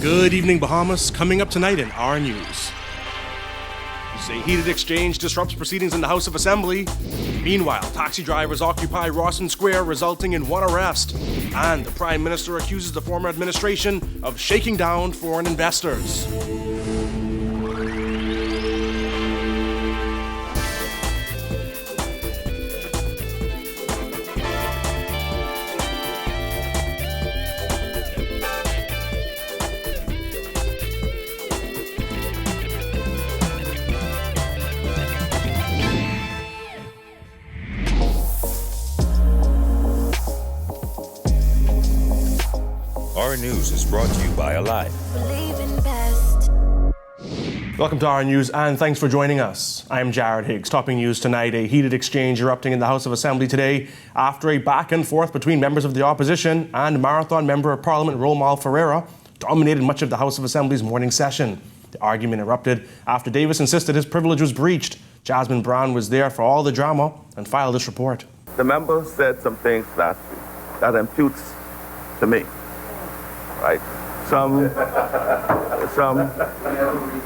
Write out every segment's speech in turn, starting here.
Good evening, Bahamas. Coming up tonight in our news. A heated exchange disrupts proceedings in the House of Assembly. Meanwhile, taxi drivers occupy Rawson Square, resulting in one arrest. And the Prime Minister accuses the former administration of shaking down foreign investors. Our News is brought to you by Alive. Welcome to our news, and thanks for joining us. I'm Jared Higgs. Topping news tonight, a heated exchange erupting in the House of Assembly today after a back and forth between members of the opposition and Marathon Member of Parliament Romal Ferreira dominated much of the House of Assembly's morning session. The argument erupted after Davis insisted his privilege was breached. Jasmine Brown was there for all the drama and filed this report. The member said some things that imputes to me. Right. Some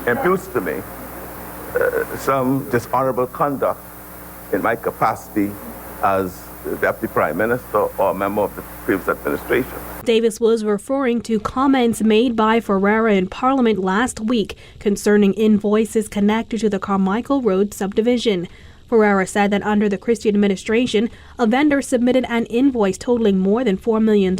imputes to me some dishonorable conduct in my capacity as the Deputy Prime Minister or a member of the previous administration. Davis was referring to comments made by Ferreira in Parliament last week concerning invoices connected to the Carmichael Road subdivision. Ferreira said that under the Christie administration, a vendor submitted an invoice totaling more than $4 million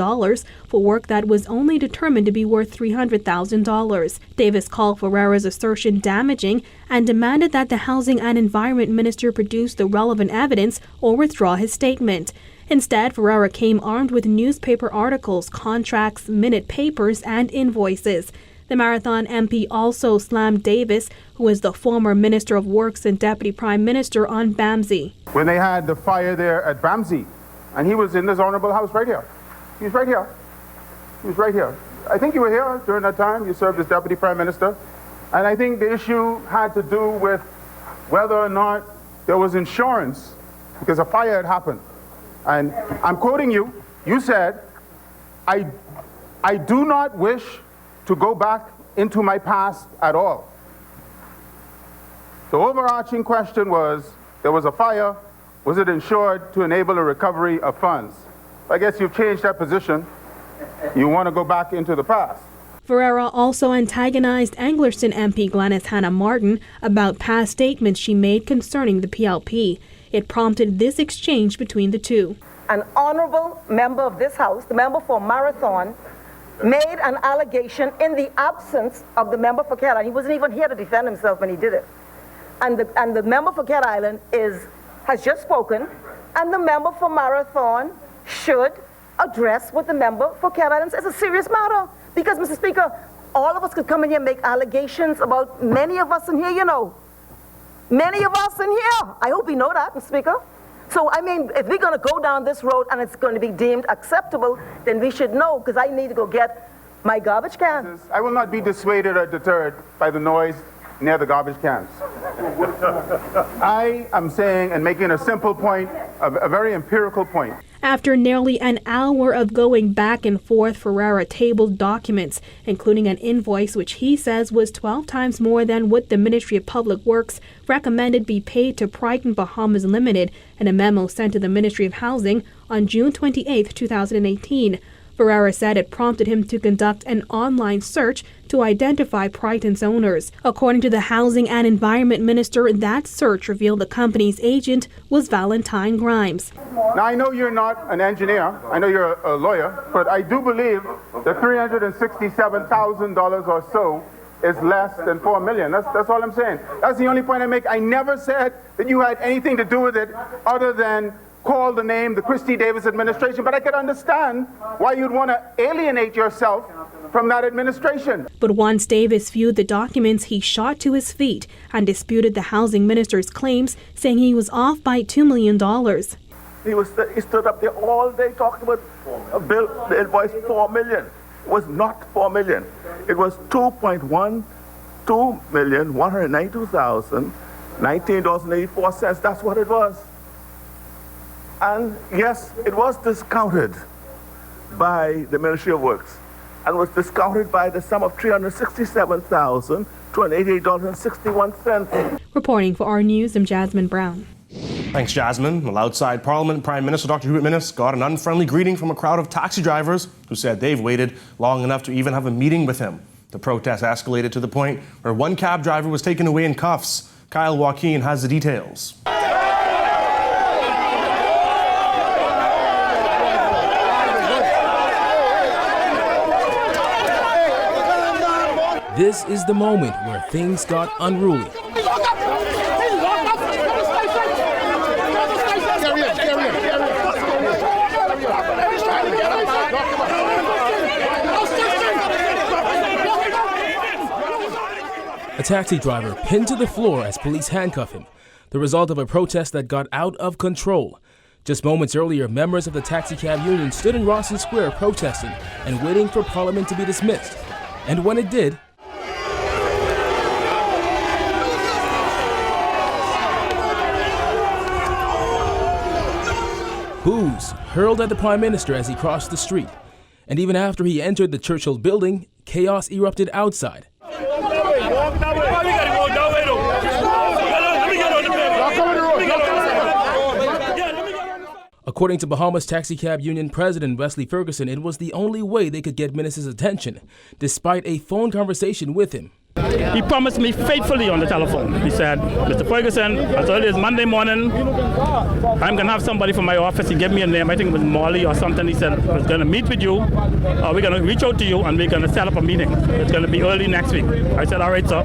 for work that was only determined to be worth $300,000. Davis called Ferreira's assertion damaging and demanded that the Housing and Environment Minister produce the relevant evidence or withdraw his statement. Instead, Ferreira came armed with newspaper articles, contracts, minute papers, and invoices. The Marathon MP also slammed Davis, who is the former Minister of Works and Deputy Prime Minister, on BAMSI. When they had the fire there at BAMSI, and he was in this honorable house right here. He was right here. He was right here. I think you were here during that time. You served as Deputy Prime Minister. And I think the issue had to do with whether or not there was insurance because a fire had happened. And I'm quoting you. You said, I do not wish to go back into my past at all. The overarching question was, there was a fire, was it insured to enable a recovery of funds? I guess you've changed that position. You want to go back into the past. Ferreira also antagonized Anglerston MP Glenys Hannah Martin about past statements she made concerning the PLP. It prompted this exchange between the two. An honorable member of this House, the member for Marathon, made an allegation in the absence of the member for Cat Island. He wasn't even here to defend himself when he did it. And the member for Cat Island has just spoken, and the member for Marathon should address what the member for Cat Island says. It's a serious matter. Because, Mr. Speaker, all of us could come in here and make allegations about many of us in here, you know. Many of us in here. I hope we know that, Mr. Speaker. So, I mean, if we're going to go down this road and it's going to be deemed acceptable, then we should know, because I need to go get my garbage can. I will not be dissuaded or deterred by the noise near the garbage cans. I am saying and making a simple point, a very empirical point. After nearly an hour of going back and forth, Ferreira tabled documents, including an invoice which he says was 12 times more than what the Ministry of Public Works recommended be paid to Brighton Bahamas Limited in a memo sent to the Ministry of Housing on June 28, 2018. Ferreira said it prompted him to conduct an online search to identify Brighton's owners. According to the Housing and Environment Minister, that search revealed the company's agent was Valentine Grimes. Now, I know you're not an engineer, I know you're a lawyer, but I do believe that $367,000 or so is less than $4 million. That's all I'm saying. That's the only point I make. I never said that you had anything to do with it other than call the name the Christie Davis administration, but I could understand why you'd want to alienate yourself from that administration. But once Davis viewed the documents, he shot to his feet and disputed the housing minister's claims, saying he was off by $2 million. He stood up there all day talking about a bill, the invoice $4 million. It was not $4 million. It was $2,192,019.84. That's what it was. And yes, it was discounted by the Ministry of Works. and was discounted by the sum of $367,288.61. Reporting for our news, I'm Jasmine Brown. Thanks, Jasmine. Well, outside Parliament, Prime Minister Dr. Hubert Minnis got an unfriendly greeting from a crowd of taxi drivers who said they've waited long enough to even have a meeting with him. The protest escalated to the point where one cab driver was taken away in cuffs. Kyle Joaquin has the details. This is the moment where things got unruly. A taxi driver pinned to the floor as police handcuff him, the result of a protest that got out of control. Just moments earlier, members of the taxicab union stood in Rawson Square protesting and waiting for Parliament to be dismissed. And when it did, boos hurled at the Prime Minister as he crossed the street. And even after he entered the Churchill building, chaos erupted outside. According to Bahamas Taxicab Union President Wesley Ferguson, it was the only way they could get Minnis's attention, despite a phone conversation with him. He promised me faithfully on the telephone. He said, Mr. Ferguson, as early as Monday morning, I'm going to have somebody from my office. He gave me a name, I think it was Molly or something. He said, we're going to meet with you, we're going to reach out to you, and we're going to set up a meeting. It's going to be early next week. I said, all right, sir.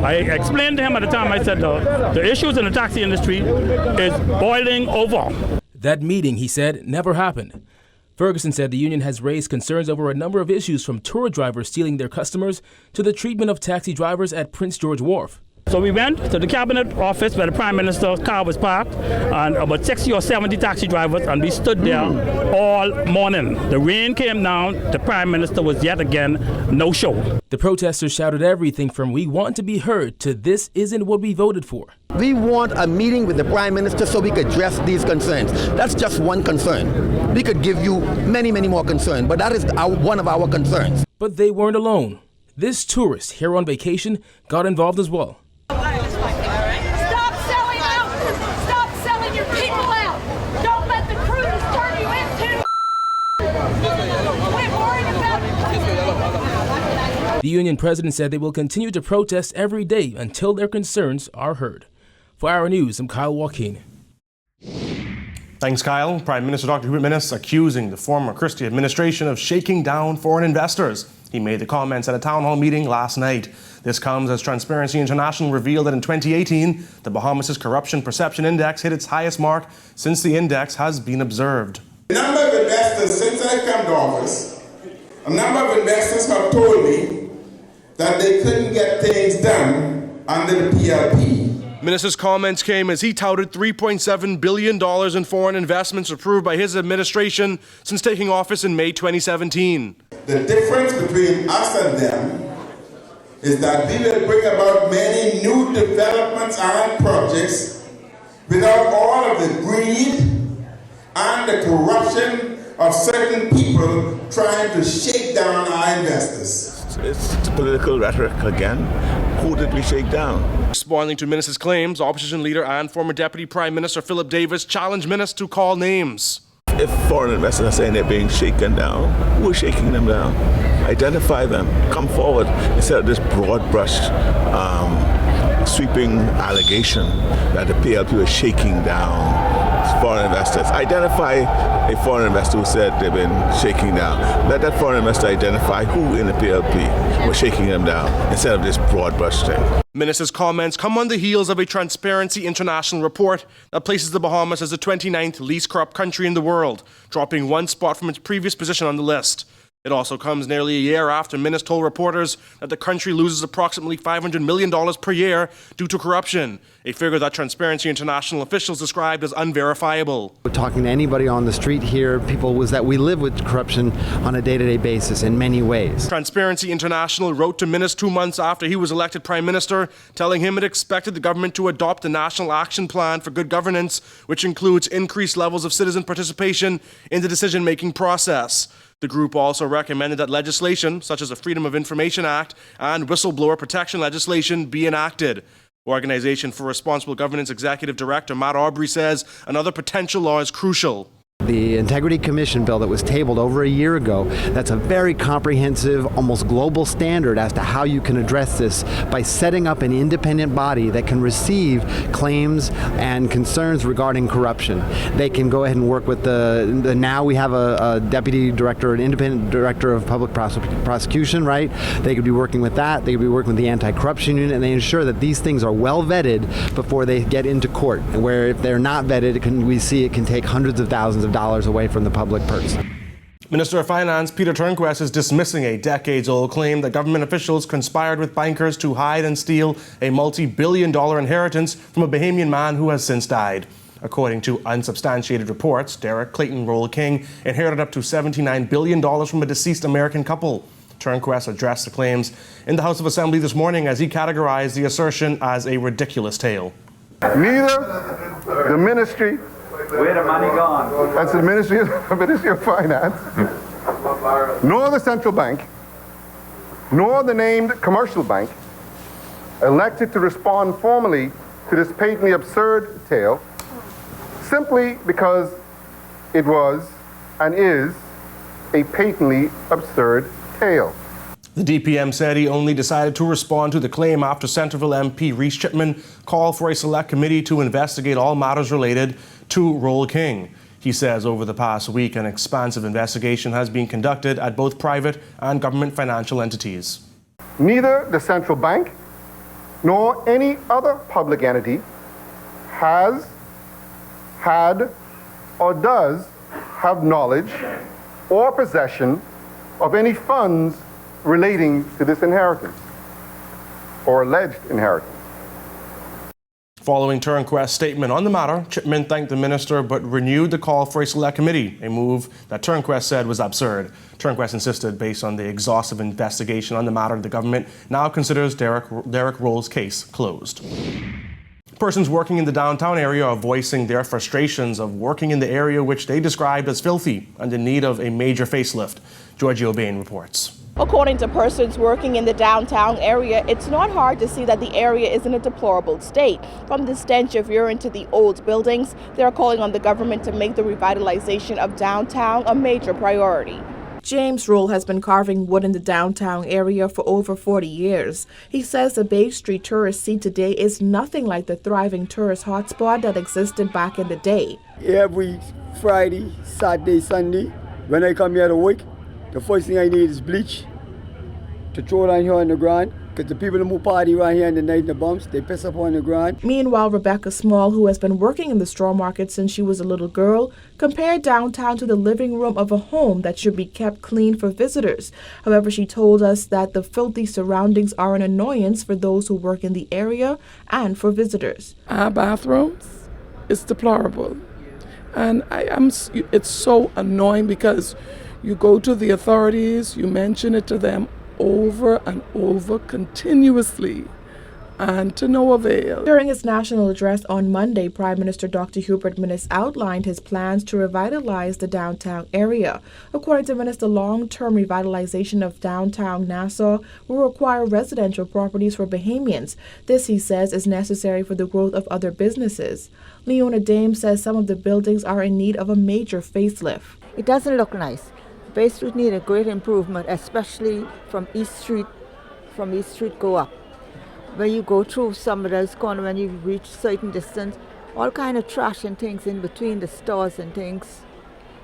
I explained to him at the time, I said, the issues in the taxi industry is boiling over. That meeting, he said, never happened. Ferguson said the union has raised concerns over a number of issues, from tour drivers stealing their customers to the treatment of taxi drivers at Prince George Wharf. So we went to the cabinet office where the Prime Minister's car was parked, and about 60 or 70 taxi drivers, and we stood there all morning. The rain came down, the Prime Minister was yet again no show. The protesters shouted everything from "we want to be heard" to "this isn't what we voted for." We want a meeting with the Prime Minister so we could address these concerns. That's just one concern. We could give you many, many more concerns, but that is one of our concerns. But they weren't alone. This tourist here on vacation got involved as well. Stop selling out! Stop selling your people out! Don't let the crews turn you into... Quit worrying about it! The union president said they will continue to protest every day until their concerns are heard. For Our News, I'm Kyle Joaquin. Thanks, Kyle. Prime Minister Dr. Hubert Minnis accusing the former Christie administration of shaking down foreign investors. He made the comments at a town hall meeting last night. This comes as Transparency International revealed that in 2018, the Bahamas' Corruption Perception Index hit its highest mark since the index has been observed. A number of investors, since I come to office, a number of investors have told me that they couldn't get things done under the PLP. Minnis's comments came as he touted $3.7 billion in foreign investments approved by his administration since taking office in May 2017. The difference between us and them is that we will bring about many new developments and projects without all of the greed and the corruption of certain people trying to shake down our investors. It's political rhetoric again. Who did we shake down? Responding to Minnis's claims, opposition leader and former Deputy Prime Minister Philip Davis challenged Minnis to call names. If foreign investors are saying they're being shaken down, who is shaking them down? Identify them. Come forward instead of this broad brush sweeping allegation that the PLP was shaking down foreign investors. Identify a foreign investor who said they've been shaking down. Let that foreign investor identify who in the PLP was shaking them down instead of this broad brush thing. Minnis's comments come on the heels of a Transparency International report that places the Bahamas as the 29th least corrupt country in the world, dropping one spot from its previous position on the list. It also comes nearly a year after Minnis told reporters that the country loses approximately $500 million per year due to corruption, a figure that Transparency International officials described as unverifiable. Talking to anybody on the street here, people, was that we live with corruption on a day-to-day basis in many ways. Transparency International wrote to Minnis 2 months after he was elected Prime Minister, telling him it expected the government to adopt a National Action Plan for Good Governance, which includes increased levels of citizen participation in the decision-making process. The group also recommended that legislation, such as the Freedom of Information Act and whistleblower protection legislation, be enacted. Organization for Responsible Governance Executive Director Matt Aubrey says another potential law is crucial. The Integrity Commission bill that was tabled over a year ago, that's a very comprehensive, almost global standard as to how you can address this by setting up an independent body that can receive claims and concerns regarding corruption. They can go ahead and work with now we have a deputy director, an independent director of public prosecution, right? They could be working with that. They could be working with the anti-corruption unit, and they ensure that these things are well vetted before they get into court, where if they're not vetted, we see it can take hundreds of thousands of dollars away from the public purse. Minister of Finance Peter Turnquest is dismissing a decades-old claim that government officials conspired with bankers to hide and steal a multi-billion-dollar inheritance from a Bahamian man who has since died. According to unsubstantiated reports, Derek Clayton Roll King inherited up to $79 billion from a deceased American couple. Turnquest addressed the claims in the House of Assembly this morning as he categorized the assertion as a ridiculous tale. Neither the ministry, where the money gone? that's the Ministry of Finance, nor the central bank, nor the named commercial bank elected to respond formally to this patently absurd tale simply because it was and is a patently absurd tale. The DPM said he only decided to respond to the claim after Centreville MP Reece Chipman called for a select committee to investigate all matters related to Roll King. He says over the past week, an expansive investigation has been conducted at both private and government financial entities. Neither the central bank nor any other public entity has, had, or does have knowledge or possession of any funds relating to this inheritance or alleged inheritance. Following Turnquest's statement on the matter, Chipman thanked the minister but renewed the call for a select committee, a move that Turnquest said was absurd. Turnquest insisted, based on the exhaustive investigation on the matter, the government now considers Derek Roll's case closed. Persons working in the downtown area are voicing their frustrations of working in the area which they described as filthy and in need of a major facelift. Georgie Bain reports. According to persons working in the downtown area, it's not hard to see that the area is in a deplorable state. From the stench of urine to the old buildings, they are calling on the government to make the revitalization of downtown a major priority. James Roll has been carving wood in the downtown area for over 40 years. He says the Bay Street tourists see today is nothing like the thriving tourist hotspot that existed back in the day. Every Friday, Saturday, Sunday, when I come here to work, the first thing I need is bleach to throw down here on the ground, because the people who party right here in the night in the bumps, they piss up on the ground. Meanwhile, Rebecca Small, who has been working in the straw market since she was a little girl, compared downtown to the living room of a home that should be kept clean for visitors. However, she told us that the filthy surroundings are an annoyance for those who work in the area and for visitors. Our bathrooms is deplorable, and it's so annoying because you go to the authorities, you mention it to them over and over continuously, and to no avail. During his national address on Monday, Prime Minister Dr. Hubert Minnis outlined his plans to revitalize the downtown area. According to Minnis, the long-term revitalization of downtown Nassau will require residential properties for Bahamians. This, he says, is necessary for the growth of other businesses. Leona Dame says some of the buildings are in need of a major facelift. It doesn't look nice. Bay Street need a great improvement, especially from East Street go up. When you go through some of those corners, when you reach certain distance, all kind of trash and things in between the stores and things.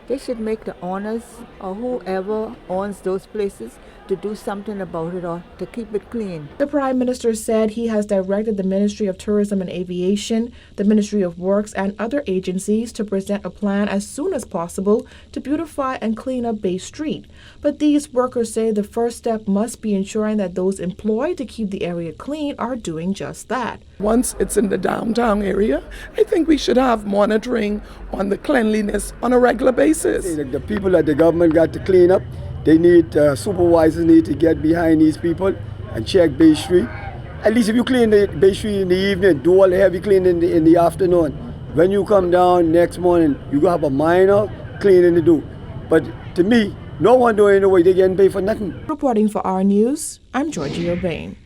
They should make the owners or whoever owns those places to do something about it or to keep it clean. The Prime Minister said he has directed the Ministry of Tourism and Aviation, the Ministry of Works, and other agencies to present a plan as soon as possible to beautify and clean up Bay Street. But these workers say the first step must be ensuring that those employed to keep the area clean are doing just that. Once it's in the downtown area, I think we should have monitoring on the cleanliness on a regular basis. The people that the government got to clean up, they need, supervisors need to get behind these people and check Bay Street. At least if you clean the Bay Street in the evening, do all the heavy cleaning in the afternoon. When you come down next morning, you have a minor cleaning to do. But to me, No one doing the way they getting paid for nothing. Reporting for Our News, I'm Georgia Bain.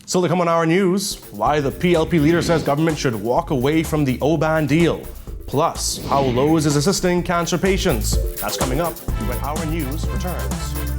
Still to come on Our News, why the PLP leader says government should walk away from the OBAN deal. Plus, how Lowe's is assisting cancer patients. That's coming up when Our News returns.